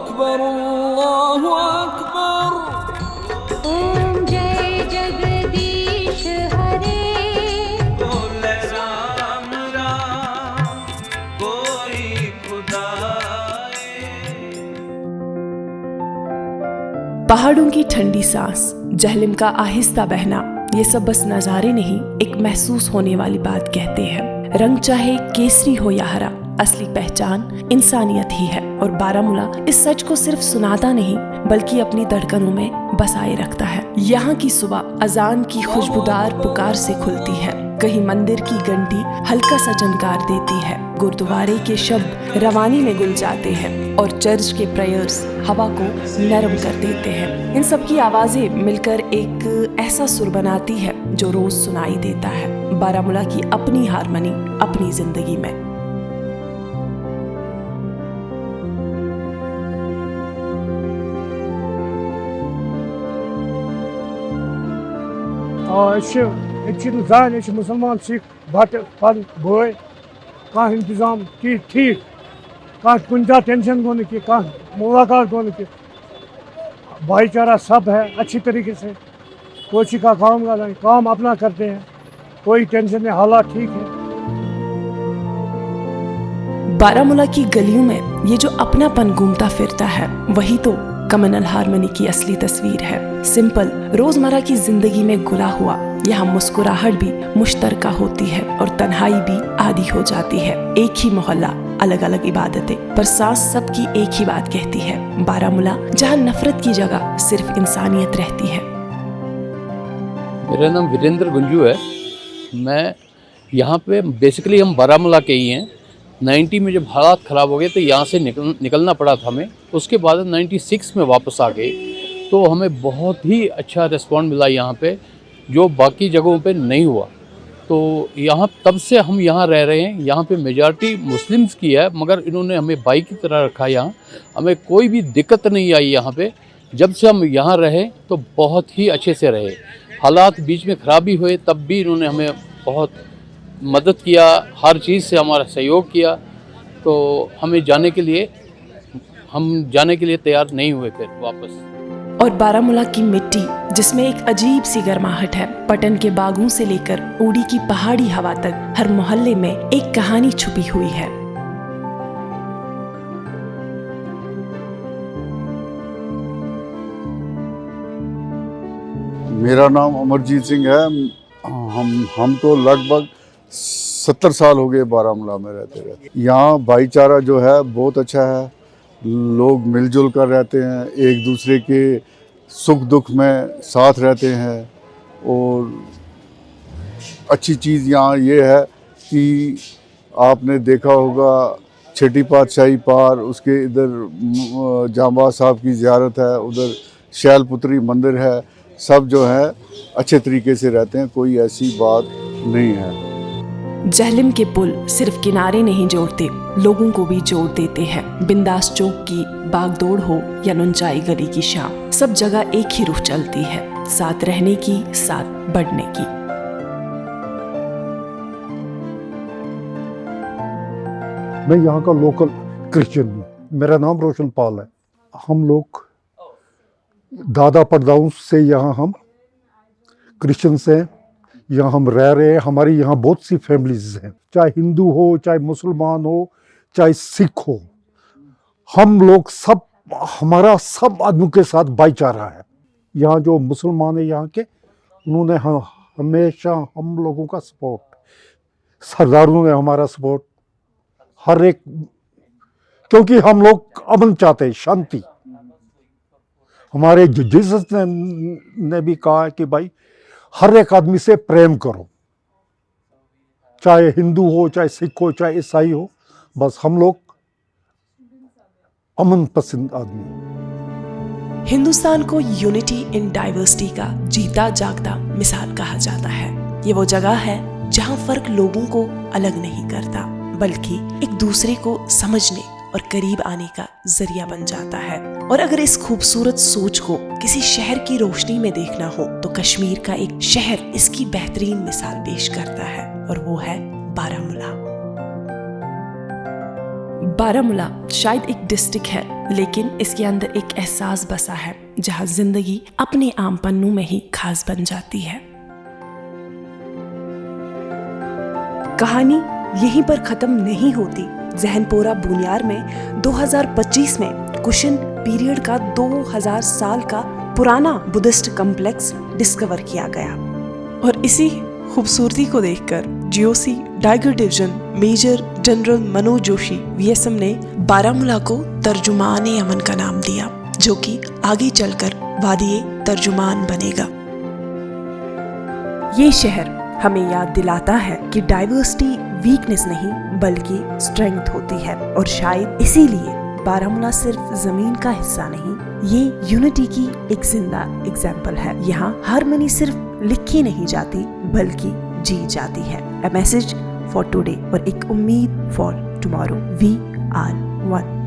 अकबर अल्लाहु अकबर। ओम जय जगदीश हरे। बोले राम राम कोई खुदाए। पहाड़ों की ठंडी सांस, जहलिम का आहिस्ता बहना, ये सब बस नजारे नहीं, एक महसूस होने वाली बात कहते हैं। रंग चाहे केसरी हो या हरा, असली पहचान इंसानियत ही है। और बारामूला इस सच को सिर्फ सुनाता नहीं बल्कि अपनी धड़कनों में बसाए रखता है। यहाँ की सुबह अजान की खुशबूदार पुकार से खुलती है, कहीं मंदिर की घंटी हल्का सा झनकार देती है, गुरुद्वारे के शब्द रवानी में गुल जाते हैं और चर्च के प्रेयर्स हवा को नरम कर देते हैं। इन सब की आवाजें मिलकर एक ऐसा सुर बनाती है जो रोज सुनाई देता है। बारामूला की अपनी हारमनी अपनी जिंदगी में। जान मुसलमान सिख भट पन बोए कह इंतजाम ठीक कह कुन टेंशन गो कि कह मुलाकात गो कि भाईचारा सब है अच्छी तरीके से। कोची का काम अपना करते हैं, कोई टेंशन नहीं, हालात ठीक है। बारामूला की गलियों में ये जो अपनापन घूमता फिरता है वही तो कम्युनल हारमनी की असली तस्वीर है। सिंपल रोजमर्रा की जिंदगी में घुला हुआ यहाँ मुस्कुराहट भी मुश्तरका होती है और तन्हाई भी आधी हो जाती है। एक ही मोहल्ला, अलग अलग इबादतें, पर सांस सबकी एक ही बात कहती है। बारामूला जहाँ नफरत की जगह सिर्फ इंसानियत रहती है। मेरा नाम वीरेंद्र गुंजू है। मैं यहाँ पे बेसिकली हम बारामूला के ही हैं। 90 में जब हालात ख़राब हो गए तो यहाँ से निकलना पड़ा था हमें। उसके बाद 96 में वापस आ गए तो हमें बहुत ही अच्छा रिस्पॉन्ड मिला यहाँ पे, जो बाकी जगहों पे नहीं हुआ। तो यहाँ तब से हम यहाँ रह रहे हैं। यहाँ पे मेजॉरिटी मुस्लिम्स की है, मगर इन्होंने हमें भाई की तरह रखा। यहाँ हमें कोई भी दिक्कत नहीं आई। यहाँ पे जब से हम यहाँ रहे तो बहुत ही अच्छे से रहे। हालात बीच में ख़राबी हुए तब भी इन्होंने हमें बहुत मदद किया, हर चीज़ से हमारा सहयोग किया। तो हम जाने के लिए तैयार नहीं हुए फिर वापस। और बारामूला की मिट्टी जिसमें एक अजीब सी गर्माहट है। पटन के बागों से लेकर ऊडी की पहाड़ी हवा तक हर मोहल्ले में एक कहानी छुपी हुई है। मेरा नाम अमरजीत सिंह है। हम तो लगभग 70 साल हो गए बारामूला में रहते। यहाँ भाईचारा जो है बहुत अच्छा है। लोग मिलजुल कर रहते हैं, एक दूसरे के सुख दुख में साथ रहते हैं। और अच्छी चीज़ यहाँ ये है कि आपने देखा होगा छठी पातशाही पार, उसके इधर जांबाज साहब की ज़ियारत है, उधर शैलपुत्री मंदिर है। सब जो है अच्छे तरीके से रहते हैं, कोई ऐसी बात नहीं है। जहलिम के पुल सिर्फ किनारे नहीं जोड़ते, लोगों को भी जोड़ देते हैं। बिंदास चौक की बागदौड़ हो या नुनचाई गली की शाम, सब जगह एक ही रूह चलती है, साथ रहने की, साथ बढ़ने की। मैं यहाँ का लोकल क्रिश्चियन हूँ। मेरा नाम रोशन पाल है। हम लोग दादा परदाऊ से यहाँ हम क्रिश्चियन से यहाँ हम रह रहे हैं। हमारी यहाँ बहुत सी फैमिलीज हैं, चाहे हिंदू हो, चाहे मुसलमान हो, चाहे सिख हो। हम लोग सब, हमारा सब आदमी के साथ भाईचारा है। यहाँ जो मुसलमान है यहाँ के, उन्होंने हमेशा हम लोगों का सपोर्ट, सरदारों ने हमारा सपोर्ट हर एक, क्योंकि हम लोग अमन चाहते हैं, शांति। हमारे जीसस ने भी कहा है कि भाई हर एक आदमी से प्रेम करो, चाहे हिंदू हो, चाहे सिख हो, चाहे ईसाई हो। बस हम लोग अमन पसंद आदमी हैं। हिंदुस्तान को यूनिटी इन डाइवर्सिटी का जीता जागता मिसाल कहा जाता है। ये वो जगह है जहाँ फर्क लोगों को अलग नहीं करता, बल्कि एक दूसरे को समझने और करीब आने का जरिया बन जाता है। और अगर इस खूबसूरत सोच को किसी शहर की रोशनी में देखना हो तो कश्मीर का एक शहर इसकी बेहतरीन मिसाल पेश करता है, और वो है बारामूला। बारामूला शायद एक डिस्ट्रिक्ट है, लेकिन इसके अंदर एक एहसास बसा है जहां जिंदगी अपने आम पन्नों में ही खास बन जाती है। कहानी यहीं पर खत्म नहीं होती। जहनपोरा बुनियार में 2025 में कुशन पीरियड का 2000 साल का पुराना बुद्धिस्ट कॉम्प्लेक्स डिस्कवर किया गया और इसी खूबसूरती को देखकर GOC tiger division major general Manoj Joshi VSM ने बारामूला को तर्जुमान अमन का नाम दिया, जो कि आगे चलकर वादी तर्जुमान बनेगा। ये शहर हमें याद दिलाता है कि डाइवर्सिटी वीकनेस नहीं बल्कि स्ट्रेंथ होती है और शायद इसीलिए बारामूला सिर्फ जमीन का हिस्सा नहीं, ये यूनिटी की एक जिंदा एग्जाम्पल है। यहाँ हार्मनी सिर्फ लिखी नहीं जाती बल्कि जी जाती है। अ मैसेज फॉर टुडे और एक उम्मीद for tomorrow. We are one.